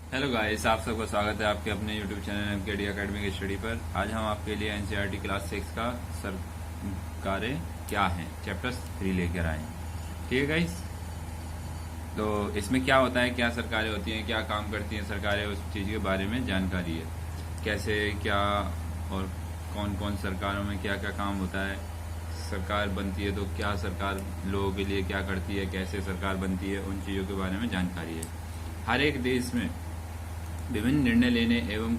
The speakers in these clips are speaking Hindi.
हेलो गाइस, आप सबका स्वागत है आपके अपने यूट्यूब चैनल एमकेडी एकेडमी की स्टडी पर। आज हम आपके लिए एनसीईआरटी क्लास 6 का सरकारें क्या हैं चैप्टर 3 लेकर आए हैं। ठीक है गाइस, तो इसमें क्या होता है, क्या सरकारें होती हैं, क्या काम करती हैं सरकारें, उस चीज़ के बारे में जानकारी है। कैसे क्या और कौन कौन सरकारों में क्या क्या काम होता है, सरकार बनती है तो क्या सरकार लोगों के लिए क्या करती है, कैसे सरकार बनती है, उन चीज़ों के बारे में जानकारी है। हर एक देश में विभिन्न निर्णय लेने एवं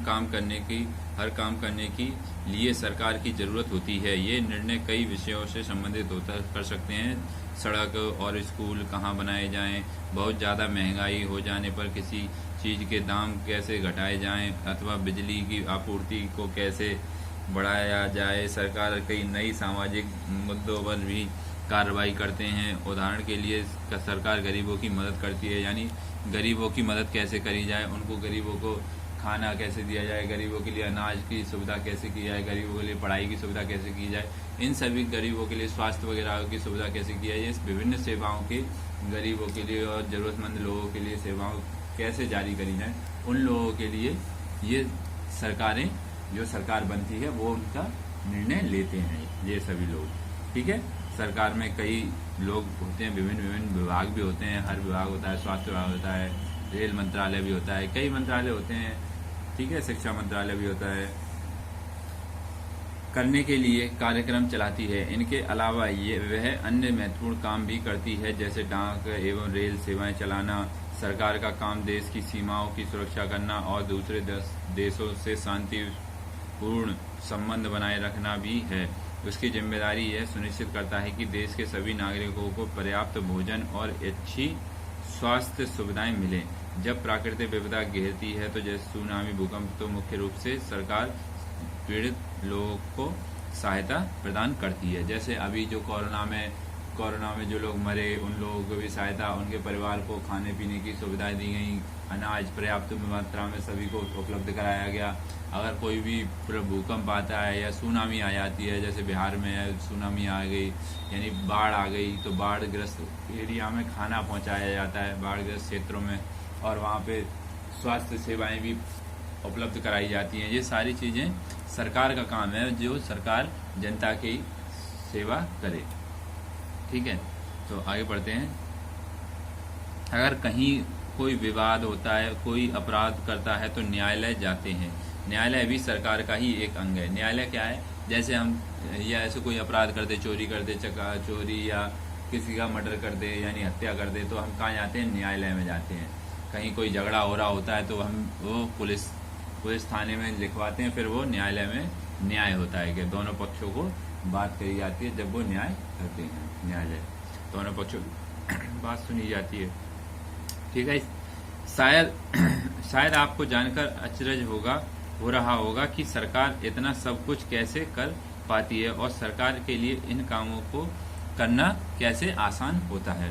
हर काम करने की लिए सरकार की जरूरत होती है। ये निर्णय कई विषयों से संबंधित कर सकते हैं। सड़क और स्कूल कहाँ बनाए जाएं, बहुत ज़्यादा महंगाई हो जाने पर किसी चीज़ के दाम कैसे घटाए जाएं, अथवा बिजली की आपूर्ति को कैसे बढ़ाया जाए। सरकार कई नई सामाजिक मुद्दों पर भी कार्रवाई करते हैं। उदाहरण के लिए सरकार गरीबों की मदद करती है, यानी गरीबों की मदद कैसे करी जाए, उनको गरीबों को खाना कैसे दिया जाए, गरीबों के लिए अनाज की सुविधा कैसे की जाए, गरीबों के लिए पढ़ाई की सुविधा कैसे की जाए, इन सभी गरीबों के लिए स्वास्थ्य वगैरह की सुविधा कैसे की जाए। इस विभिन्न सेवाओं के गरीबों के लिए और जरूरतमंद लोगों के लिए सेवाओं कैसे जारी करी जाए, उन लोगों के लिए ये सरकारें, जो सरकार बनती है वो उनका निर्णय लेते हैं ये सभी लोग। ठीक है, सरकार में कई लोग होते हैं, विभिन्न विभिन्न विभाग भी होते हैं। हर विभाग होता है, स्वास्थ्य विभाग होता है, रेल मंत्रालय भी होता है, कई मंत्रालय होते हैं। ठीक है, शिक्षा मंत्रालय भी होता है। करने के लिए कार्यक्रम चलाती है। इनके अलावा ये वह अन्य महत्वपूर्ण काम भी करती है, जैसे डाक एवं रेल सेवाएं चलाना। सरकार का काम देश की सीमाओं की सुरक्षा करना और दूसरे देशों से शांतिपूर्ण संबंध बनाए रखना भी है। उसकी जिम्मेदारी यह सुनिश्चित करता है कि देश के सभी नागरिकों को पर्याप्त भोजन और अच्छी स्वास्थ्य सुविधाएं मिलें। जब प्राकृतिक विपदा घेरती है, तो जैसे सुनामी, भूकंप, तो मुख्य रूप से सरकार पीड़ित लोगों को सहायता प्रदान करती है। जैसे अभी जो कोरोना में जो लोग मरे, उन लोगों को भी सहायता, उनके परिवार को खाने पीने की सुविधाएं दी गई, अनाज पर्याप्त मात्रा में सभी को उपलब्ध कराया गया। अगर कोई भी भूकंप आता है या सुनामी आ जाती है, जैसे बिहार में है, सुनामी आ गई यानी बाढ़ आ गई, तो बाढ़ग्रस्त एरिया में खाना पहुंचाया जाता है, बाढ़ग्रस्त क्षेत्रों में, और वहाँ पे स्वास्थ्य सेवाएं भी उपलब्ध कराई जाती हैं। ये सारी चीज़ें सरकार का काम है, जो सरकार जनता की सेवा करे। ठीक है, तो आगे बढ़ते हैं। अगर कहीं कोई विवाद होता है, कोई अपराध करता है, तो न्यायालय जाते हैं। न्यायालय भी सरकार का ही एक अंग है। न्यायालय क्या है, जैसे हम या ऐसे कोई अपराध कर दे, चोरी कर दे, चोरी या किसी का मर्डर कर दे यानी हत्या कर दे, तो हम कहाँ जाते हैं? न्यायालय में जाते हैं। कहीं कोई झगड़ा हो रहा होता है तो हम वो पुलिस थाने में लिखवाते हैं, फिर वो न्यायालय में न्याय होता है कि दोनों पक्षों को बात करी जाती है। जब वो न्याय करते हैं, न्यायालय दोनों पक्षों की बात सुनी जाती है। ठीक है, शायद आपको जानकर अचरज हो रहा होगा कि सरकार इतना सब कुछ कैसे कर पाती है और सरकार के लिए इन कामों को करना कैसे आसान होता है,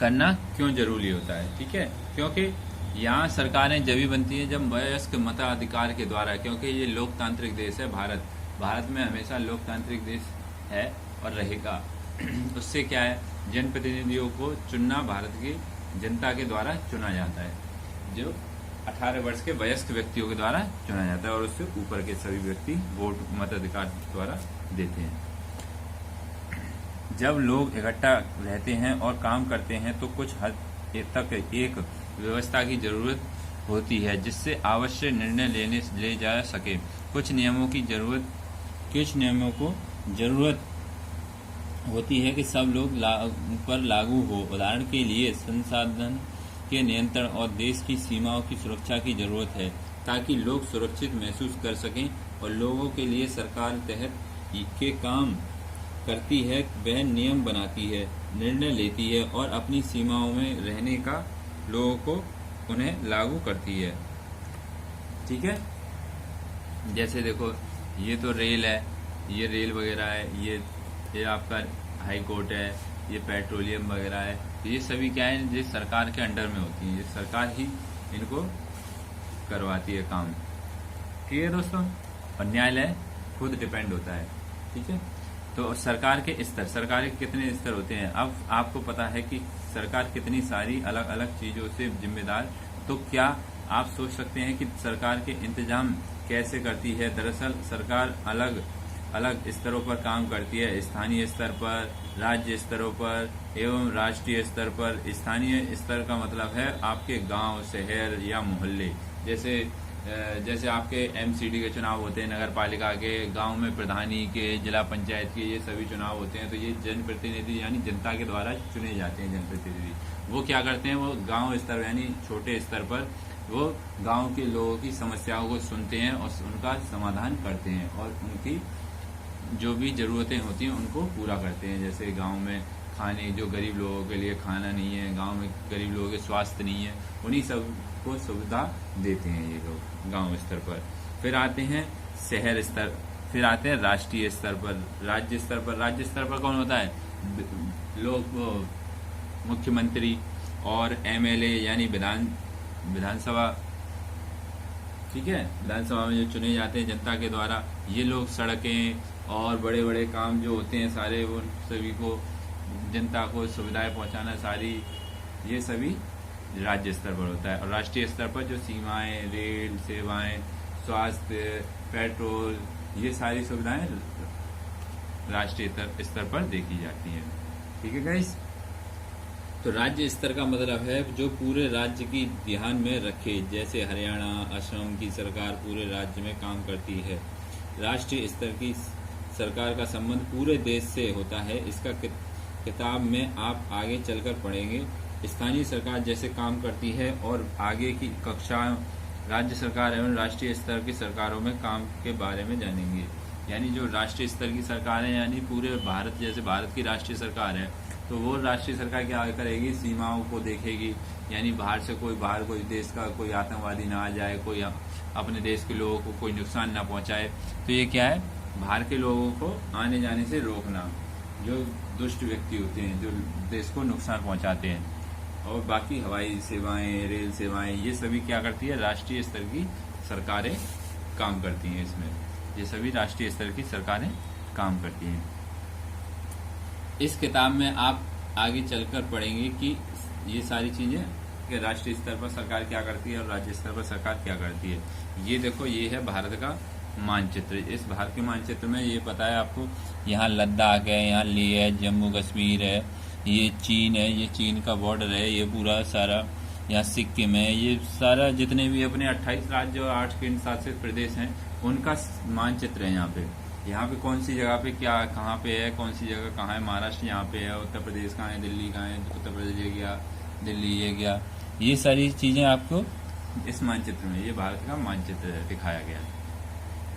करना क्यों जरूरी होता है। ठीक है, क्योंकि यहाँ सरकारें जब भी बनती हैं जब वयस्क मताधिकार के द्वारा, क्योंकि ये लोकतांत्रिक देश है भारत में हमेशा लोकतांत्रिक देश है और रहेगा। उससे क्या है, जनप्रतिनिधियों को चुनना भारत की जनता के द्वारा चुना जाता है, जो 18 वर्ष के वयस्क व्यक्तियों के द्वारा चुना जाता है, और उससे ऊपर के सभी व्यक्ति वोट मताधिकार द्वारा देते हैं। जब लोग इकट्ठा रहते हैं और काम करते हैं तो कुछ हद तक एक व्यवस्था की जरूरत होती है, जिससे आवश्यक निर्णय ले जा सके। कुछ नियमों को जरूरत होती है कि सब लोग पर लागू हो। उदाहरण के लिए संसाधन के नियंत्रण और देश की सीमाओं की सुरक्षा की जरूरत है, ताकि लोग सुरक्षित महसूस कर सकें। और लोगों के लिए सरकार तहत के काम करती है, वह नियम बनाती है, निर्णय लेती है और अपनी सीमाओं में रहने का लोगों को उन्हें लागू करती है। ठीक है, जैसे देखो ये तो रेल है, ये रेल वगैरह है, ये आपका हाई कोर्ट है, ये पेट्रोलियम वगैरह है, ये सभी क्या है, ये सरकार के अंडर में होती है, ये सरकार ही इनको करवाती है काम। ठीक है दोस्तों, और न्यायालय खुद डिपेंड होता है। ठीक है, तो सरकार के कितने स्तर होते हैं। अब आपको पता है कि सरकार कितनी सारी अलग अलग चीजों से जिम्मेदार तो क्या आप सोच सकते हैं कि सरकार के इंतजाम कैसे करती है? दरअसल सरकार अलग अलग स्तरों पर काम करती है, स्थानीय स्तर पर, राज्य स्तरों पर एवं राष्ट्रीय स्तर पर। स्थानीय स्तर का मतलब है आपके गांव, शहर या मोहल्ले। जैसे आपके एमसीडी के चुनाव होते हैं, नगर पालिका के, गांव में प्रधानी के, जिला पंचायत के, ये सभी चुनाव होते हैं। तो ये जनप्रतिनिधि यानी जनता के द्वारा चुने जाते हैं जनप्रतिनिधि। वो क्या करते हैं, वो गांव स्तर यानी छोटे स्तर पर वो गांव के लोगों की समस्याओं को सुनते हैं और उनका समाधान करते हैं और उनकी जो भी जरूरतें होती हैं उनको पूरा करते हैं। जैसे गांव में खाने, जो गरीब लोगों के लिए खाना नहीं है, गांव में गरीब लोगों के स्वास्थ्य नहीं है, उन्हीं सब को सुविधा देते हैं ये लोग गांव स्तर पर। फिर आते हैं शहर स्तर, फिर आते हैं राष्ट्रीय स्तर पर, राज्य स्तर पर। राज्य स्तर पर कौन होता है? लोग मुख्यमंत्री और एमएलए यानी विधानसभा, ठीक है, विधानसभा में जो चुने जाते हैं जनता के द्वारा। ये लोग सड़कें और बड़े बड़े काम जो होते हैं सारे, वो सभी को जनता को सुविधाएं पहुंचाना, सारी ये सभी राज्य स्तर पर होता है। और राष्ट्रीय स्तर पर जो सीमाएं, रेल सेवाएं, स्वास्थ्य, पेट्रोल, ये सारी सुविधाएं राष्ट्रीय स्तर पर देखी जाती हैं। ठीक है गाइस, तो राज्य स्तर का मतलब है जो पूरे राज्य की ध्यान में रखे। जैसे हरियाणा, असम की सरकार पूरे राज्य में काम करती है। राष्ट्रीय स्तर की सरकार का संबंध पूरे देश से होता है। इसका किताब में आप आगे चलकर पढ़ेंगे। स्थानीय सरकार जैसे काम करती है और आगे की कक्षा राज्य सरकार एवं राष्ट्रीय स्तर की सरकारों में काम के बारे में जानेंगे। यानी जो राष्ट्रीय स्तर की सरकार है, यानी पूरे भारत, जैसे भारत की राष्ट्रीय सरकार है, तो वो राष्ट्रीय सरकार क्या करेगी? सीमाओं को देखेगी, यानी बाहर से कोई देश का कोई आतंकवादी ना आ जाए, कोई अपने देश के लोगों को कोई नुकसान ना पहुंचाए। तो ये क्या है? बाहर के लोगों को आने जाने से रोकना, जो दुष्ट व्यक्ति होते हैं जो देश को नुकसान पहुंचाते हैं। और बाकी हवाई सेवाएं, रेल सेवाएं, ये सभी क्या करती है? राष्ट्रीय स्तर की सरकारें काम करती हैं इसमें। ये सभी राष्ट्रीय स्तर की सरकारें काम करती हैं। इस किताब में आप आगे चलकर पढ़ेंगे कि ये सारी चीजें कि राष्ट्रीय स्तर पर सरकार क्या करती है और राज्य स्तर पर सरकार क्या करती है। ये देखो, ये है भारत का मानचित्र। इस भारत के मानचित्र में ये पता है आपको, यहाँ लद्दाख है, यहाँ लेह है, जम्मू कश्मीर है, ये चीन है, ये चीन का बॉर्डर है, ये पूरा सारा, यहाँ सिक्किम है, ये सारा जितने भी अपने 28 राज्य और 8 केंद्र शासित प्रदेश हैं उनका मानचित्र है। यहाँ पे कौन सी जगह पे क्या कहाँ पे है, कौन सी जगह कहाँ है। महाराष्ट्र यहाँ पे है, उत्तर प्रदेश कहाँ है, दिल्ली कहाँ है, उत्तर प्रदेश ये गया, दिल्ली ये गया। ये सारी चीजें आपको इस मानचित्र में, ये भारत का मानचित्र दिखाया गया।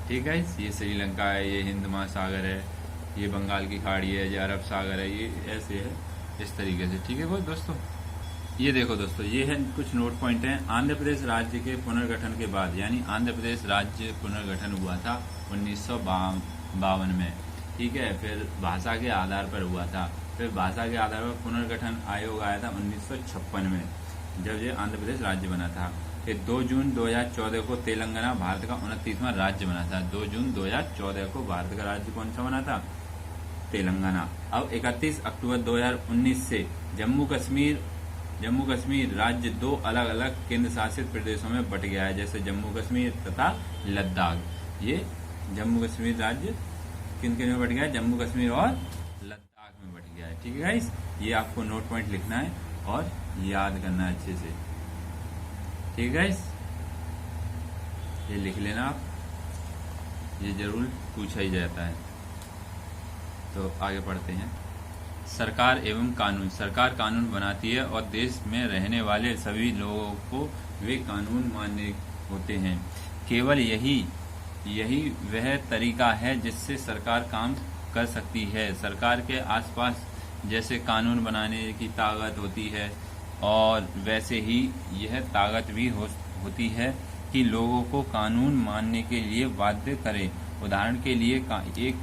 ठीक है, ये श्रीलंका है, ये हिंद महासागर है, ये बंगाल की खाड़ी है, ये अरब सागर है, ये ऐसे है इस तरीके से। ठीक है कोई दोस्तों, ये देखो दोस्तों, ये है कुछ नोट पॉइंट हैं। आंध्र प्रदेश राज्य के पुनर्गठन के बाद, यानी आंध्र प्रदेश राज्य पुनर्गठन हुआ था 1952 में। ठीक है, फिर भाषा के आधार पर हुआ था। फिर भाषा के आधार पर पुनर्गठन आयोग आया था 1956 में, जब ये आंध्र प्रदेश राज्य बना था। फिर 2 जून 2014 को तेलंगाना भारत का 29वां राज्य बना था। 2 जून 2014 को भारत का राज्य कौन सा बना था? तेलंगाना। अब 31 अक्टूबर 2019 से जम्मू कश्मीर राज्य 2 अलग अलग केंद्र शासित प्रदेशों में बट गया है, जैसे जम्मू कश्मीर तथा लद्दाख। ये जम्मू कश्मीर राज्य किन किन में बट गया है? जम्मू कश्मीर और लद्दाख में बट गया है। ठीक है गाइस, ये आपको नोट पॉइंट लिखना है और याद करना है अच्छे से। ठीक है गाइस, ये लिख लेना आप, ये जरूर पूछा ही जाता है। तो आगे पढ़ते हैं। सरकार एवं कानून। सरकार कानून बनाती है और देश में रहने वाले सभी लोगों को वे कानून मानने होते हैं। केवल यही वह तरीका है जिससे सरकार काम कर सकती है। सरकार के आसपास जैसे कानून बनाने की ताकत होती है और वैसे ही यह ताकत भी होती है कि लोगों को कानून मानने के लिए बाध्य करे। उदाहरण के लिए एक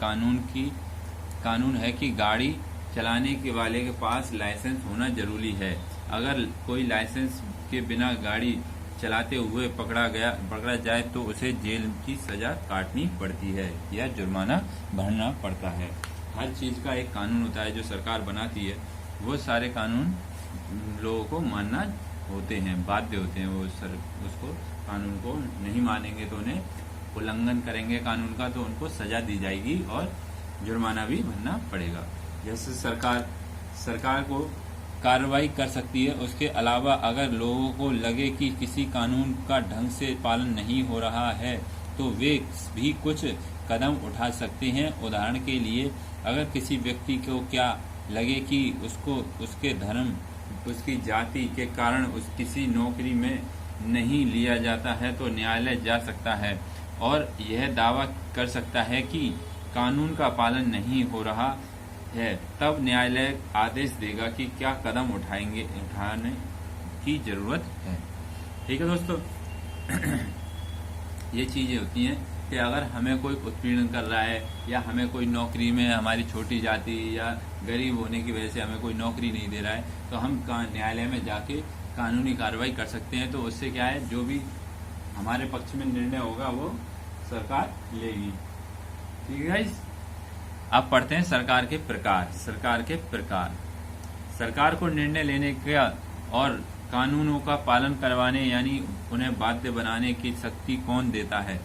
कानून है कि गाड़ी चलाने के वाले के पास लाइसेंस होना जरूरी है। अगर कोई लाइसेंस के बिना गाड़ी चलाते हुए पकड़ा जाए तो उसे जेल की सजा काटनी पड़ती है या जुर्माना भरना पड़ता है। हर चीज का एक कानून होता है जो सरकार बनाती है, वो सारे कानून लोगों को मानना होते हैं, बाध्य होते हैं, वो उसको कानून को नहीं मानेंगे तो उन्हें उल्लंघन करेंगे कानून का तो उनको सजा दी जाएगी और जुर्माना भी भरना पड़ेगा। जैसे सरकार को कार्रवाई कर सकती है। उसके अलावा अगर लोगों को लगे कि किसी कानून का ढंग से पालन नहीं हो रहा है तो वे भी कुछ कदम उठा सकते हैं। उदाहरण के लिए अगर किसी व्यक्ति को क्या लगे कि उसको उसके धर्म, उसकी जाति के कारण किसी नौकरी में नहीं लिया जाता है तो न्यायालय जा सकता है और यह दावा कर सकता है कि कानून का पालन नहीं हो रहा है। तब न्यायालय आदेश देगा कि क्या कदम उठाने की जरूरत है। ठीक है दोस्तों, ये चीजें होती हैं कि अगर हमें कोई उत्पीड़न कर रहा है या हमें कोई नौकरी में, हमारी छोटी जाति या गरीब होने की वजह से हमें कोई नौकरी नहीं दे रहा है तो हम न्यायालय में जाके कानूनी कार्रवाई कर सकते हैं। तो उससे क्या है, जो भी हमारे पक्ष में निर्णय होगा वो सरकार लेगी। ठीक है गाइस, अब पढ़ते हैं सरकार के प्रकार। सरकार को निर्णय लेने का और कानूनों का पालन करवाने यानी उन्हें बाध्य बनाने की शक्ति कौन देता है?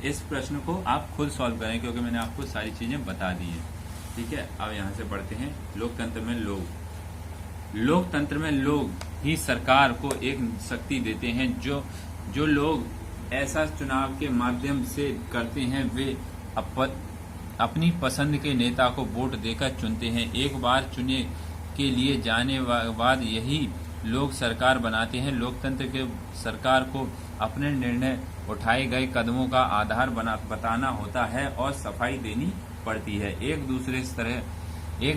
इस प्रश्न को आप खुद सॉल्व करें क्योंकि मैंने आपको सारी चीजें बता दी हैं। ठीक है, अब यहाँ से पढ़ते हैं लोकतंत्र में लोग ही सरकार को एक शक्ति देते हैं। जो लोग ऐसा चुनाव के माध्यम से करते हैं वे अपनी पसंद के नेता को वोट देकर चुनते हैं। एक बार चुने के लिए जाने बाद यही लोग सरकार बनाते हैं। लोकतंत्र के सरकार को अपने निर्णय उठाए गए कदमों का आधार बताना होता है और सफाई देनी पड़ती है। एक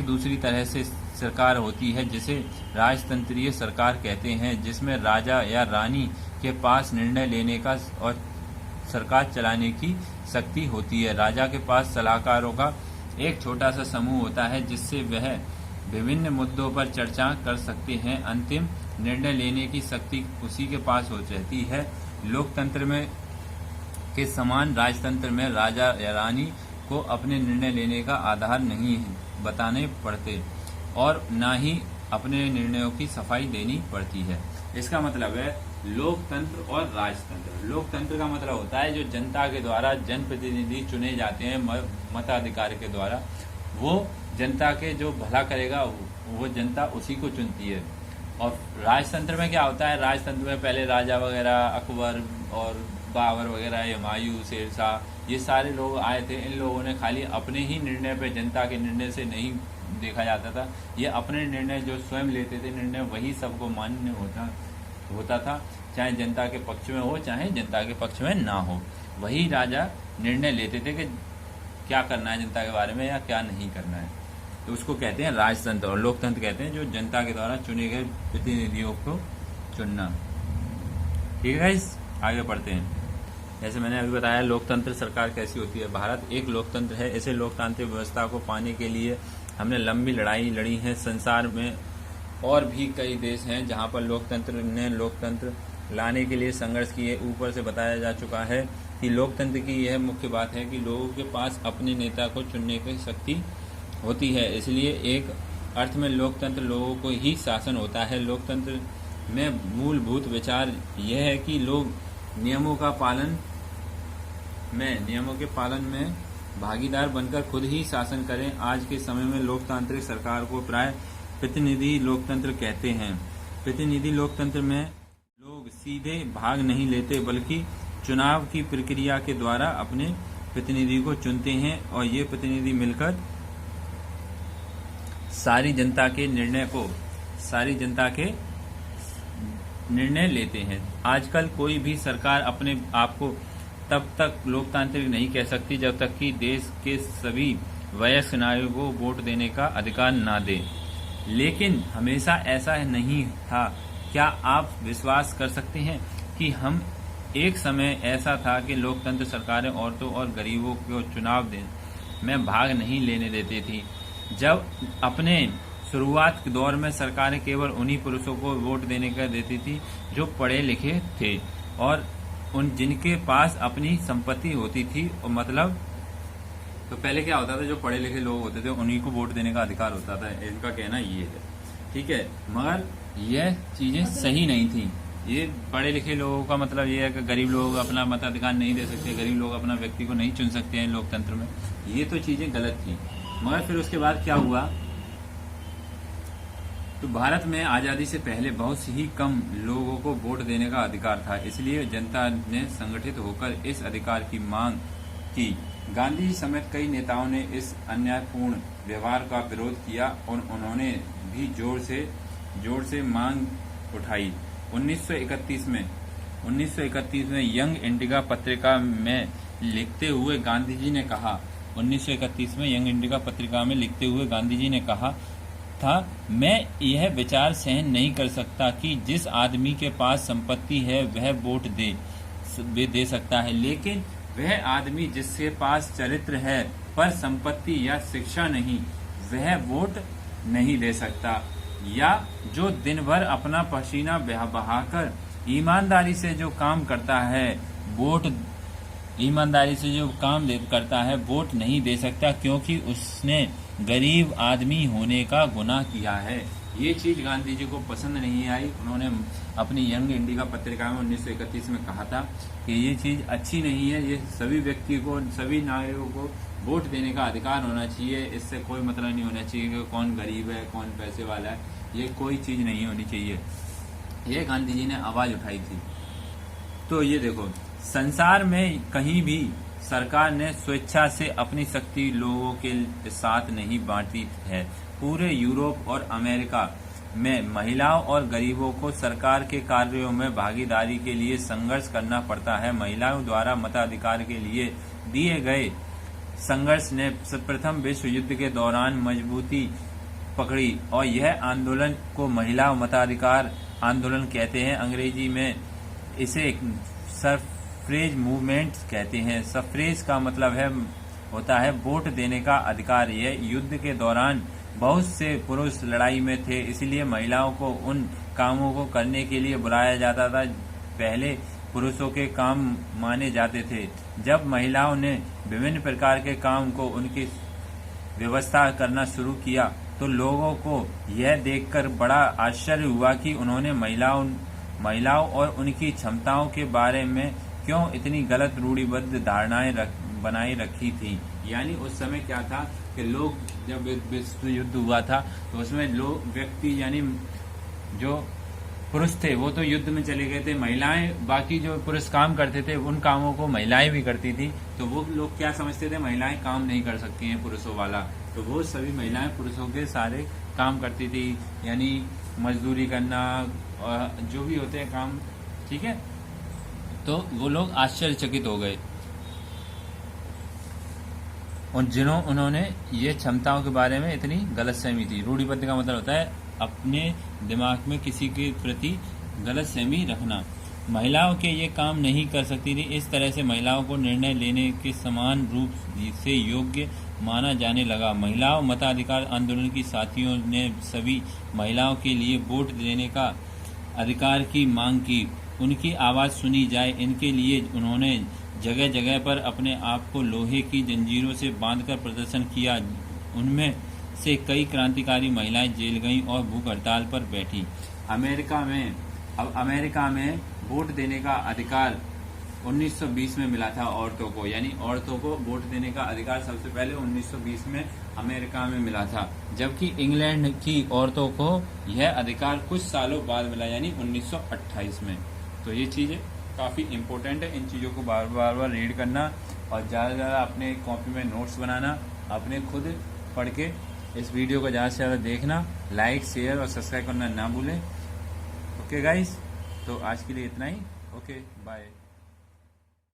दूसरी तरह से सरकार होती है जिसे राजतंत्रीय सरकार कहते हैं, जिसमें राजा या रानी के पास निर्णय लेने का और सरकार चलाने की शक्ति होती है। राजा के पास सलाहकारों का एक छोटा सा समूह होता है जिससे वह विभिन्न मुद्दों पर चर्चा कर सकते हैं। अंतिम निर्णय लेने की शक्ति उसी के पास हो रहती है। लोकतंत्र में के समान राजतंत्र में राजा या रानी को अपने निर्णय लेने का आधार नहीं बताने पड़ते और न ही अपने निर्णयों की सफाई देनी पड़ती है। इसका मतलब है लोकतंत्र और राजतंत्र। लोकतंत्र का मतलब होता है जो जनता के द्वारा जनप्रतिनिधि चुने जाते हैं मताधिकार के द्वारा, वो जनता के जो भला करेगा वो जनता उसी को चुनती है। और राजतंत्र में क्या होता है, राजतंत्र में पहले राजा वगैरह, अकबर और बाबर वगैरह, हुमायूं, शेरशाह, ये सारे लोग आए थे। इन लोगों ने खाली अपने ही निर्णय पे, जनता के निर्णय से नहीं देखा जाता था। ये अपने निर्णय जो स्वयं लेते थे निर्णय, वही सबको मान्य होता था, चाहे जनता के पक्ष में हो चाहे जनता के पक्ष में ना हो। वही राजा निर्णय लेते थे कि क्या करना है जनता के बारे में या क्या नहीं करना है। तो उसको कहते हैं राजतंत्र। और लोकतंत्र कहते हैं जो जनता के द्वारा चुने गए प्रतिनिधियों को चुनना। ठीक है गाइस, आगे बढ़ते हैं। जैसे मैंने अभी बताया लोकतंत्र सरकार कैसी होती है। भारत एक लोकतंत्र है। इसे लोकतांत्रिक व्यवस्था को पाने के लिए हमने लंबी लड़ाई लड़ी है। संसार में और भी कई देश हैं जहां पर लोकतंत्र लाने के लिए संघर्ष किए। ऊपर से बताया जा चुका है कि लोकतंत्र की यह मुख्य बात है कि लोगों के पास अपने नेता को चुनने की शक्ति होती है। इसलिए एक अर्थ में लोकतंत्र लोगों को ही शासन होता है। लोकतंत्र में मूलभूत विचार यह है कि लोग नियमों के पालन में भागीदार बनकर खुद ही शासन करें। आज के समय में लोकतांत्रिक सरकार को प्राय प्रतिनिधि लोकतंत्र कहते हैं। प्रतिनिधि लोकतंत्र में लोग सीधे भाग नहीं लेते बल्कि चुनाव की प्रक्रिया के द्वारा अपने प्रतिनिधि को चुनते हैं और ये प्रतिनिधि मिलकर सारी जनता के निर्णय लेते हैं। आजकल कोई भी सरकार अपने आप को तब तक लोकतांत्रिक नहीं कह सकती जब तक कि देश के सभी वयस्क नागरिकों को वोट देने का अधिकार ना दे। लेकिन हमेशा ऐसा नहीं था। क्या आप विश्वास कर सकते हैं कि एक समय ऐसा था कि लोकतंत्र सरकारें औरतों और गरीबों को चुनाव में भाग नहीं लेने देती थी। जब अपने शुरुआत के दौर में सरकारें केवल उन्हीं पुरुषों को वोट देने का देती थी जो पढ़े लिखे थे और जिनके पास अपनी संपत्ति होती थी। और मतलब तो पहले क्या होता था, जो पढ़े लिखे लोग होते थे उन्हीं को वोट देने का अधिकार होता था। इनका कहना ये है। ठीक है, मगर यह चीजें सही नहीं थी। ये पढ़े लिखे लोगों का मतलब ये है कि गरीब लोग अपना मताधिकार नहीं दे सकते, गरीब लोग अपना व्यक्ति को नहीं चुन सकते हैं लोकतंत्र में, ये तो चीजें गलत थी। मगर फिर उसके बाद क्या हुआ, तो भारत में आज़ादी से पहले बहुत ही कम लोगों को वोट देने का अधिकार था, इसलिए जनता ने संगठित होकर इस अधिकार की मांग की। गांधी जी समेत कई नेताओं ने इस अन्यायपूर्ण व्यवहार का विरोध किया और उन्होंने भी जोर से मांग उठाई। 1931 में यंग इंडिया पत्रिका में लिखते हुए गांधी जी ने कहा, 1931 में यंग इंडिया पत्रिका में लिखते हुए गांधी जी ने कहा था, मैं यह विचार सहन नहीं कर सकता कि जिस आदमी के पास संपत्ति है वह वोट दे सकता है, लेकिन वह आदमी जिसके पास चरित्र है पर संपत्ति या शिक्षा नहीं, वह वोट नहीं दे सकता। या जो दिन भर अपना पसीना बहाकर ईमानदारी से जो काम करता है वोट नहीं दे सकता, क्योंकि उसने गरीब आदमी होने का गुनाह किया है। ये चीज गांधी जी को पसंद नहीं आई। उन्होंने अपनी यंग इंडिया पत्रिका में 1931 में कहा था कि ये चीज अच्छी नहीं है, ये सभी व्यक्ति को, सभी नागरिकों को वोट देने का अधिकार होना चाहिए। इससे कोई मतलब नहीं होना चाहिए कि कौन गरीब है कौन पैसे वाला है, ये कोई चीज नहीं होनी चाहिए। ये गांधी जी ने आवाज उठाई थी। तो ये देखो, संसार में कहीं भी सरकार ने स्वेच्छा से अपनी शक्ति लोगों के साथ नहीं बांटी है। पूरे यूरोप और अमेरिका में महिलाओं और गरीबों को सरकार के कार्यों में भागीदारी के लिए संघर्ष करना पड़ता है। महिलाओं द्वारा मताधिकार के लिए दिए गए संघर्ष ने प्रथम विश्व युद्ध के दौरान मजबूती पकड़ी और यह आंदोलन को महिला मताधिकार आंदोलन कहते हैं। अंग्रेजी में इसे सफरेज मूवमेंट कहते हैं। सफरेज का मतलब होता है वोट देने का अधिकार। यह युद्ध के दौरान बहुत से पुरुष लड़ाई में थे, इसलिए महिलाओं को उन कामों को करने के लिए बुलाया जाता था पहले पुरुषों के काम माने जाते थे। जब महिलाओं ने विभिन्न प्रकार के काम को उनकी व्यवस्था करना शुरू किया तो लोगों को यह देखकर बड़ा आश्चर्य हुआ कि उन्होंने महिलाओं और उनकी क्षमताओं के बारे में क्यों इतनी गलत रूढ़िबद्ध धारणाएं बनाई रखी थी। यानी उस समय क्या था कि लोग, जब विश्व युद्ध हुआ था तो उसमें लोग व्यक्ति यानी जो पुरुष थे वो तो युद्ध में चले गए थे, महिलाएं बाकी जो पुरुष काम करते थे उन कामों को महिलाएं भी करती थी। तो वो लोग क्या समझते थे, महिलाएं काम नहीं कर सकती हैं पुरुषों वाला, तो वो सभी महिलाएं पुरुषों के सारे काम करती थी, यानी मजदूरी करना और जो भी होते हैं काम, ठीक है। तो वो लोग आश्चर्यचकित हो गए और उन्होंने ये क्षमताओं के बारे में इतनी गलतफहमी थी। रूढ़िबद्ध का मतलब होता है अपने दिमाग में किसी के प्रति गलतफहमी रखना। महिलाओं के ये काम नहीं कर सकती थी, इस तरह से महिलाओं को निर्णय लेने के समान रूप से योग्य माना जाने लगा। महिलाओं मताधिकार आंदोलन की साथियों ने सभी महिलाओं के लिए वोट देने का अधिकार की मांग की। उनकी आवाज़ सुनी जाए, इनके लिए उन्होंने जगह जगह पर अपने आप को लोहे की जंजीरों से बांधकर प्रदर्शन किया। उनमें से कई क्रांतिकारी महिलाएं जेल गईं और भूख हड़ताल पर बैठी। अमेरिका में वोट देने का अधिकार 1920 में मिला था औरतों को, यानी औरतों को वोट देने का अधिकार सबसे पहले 1920 में अमेरिका में मिला था, जबकि इंग्लैंड की औरतों को यह अधिकार कुछ सालों बाद मिला, यानी 1928 में। तो ये चीज़ें काफ़ी इम्पोर्टेंट है, इन चीज़ों को बार बार रीड करना और ज़्यादा से ज़्यादा अपने कॉपी में नोट्स बनाना, अपने खुद पढ़ के इस वीडियो को ज़्यादा से ज़्यादा देखना, लाइक शेयर और सब्सक्राइब करना ना भूलें। ओके गाइस, तो आज के लिए इतना ही। Okay bye.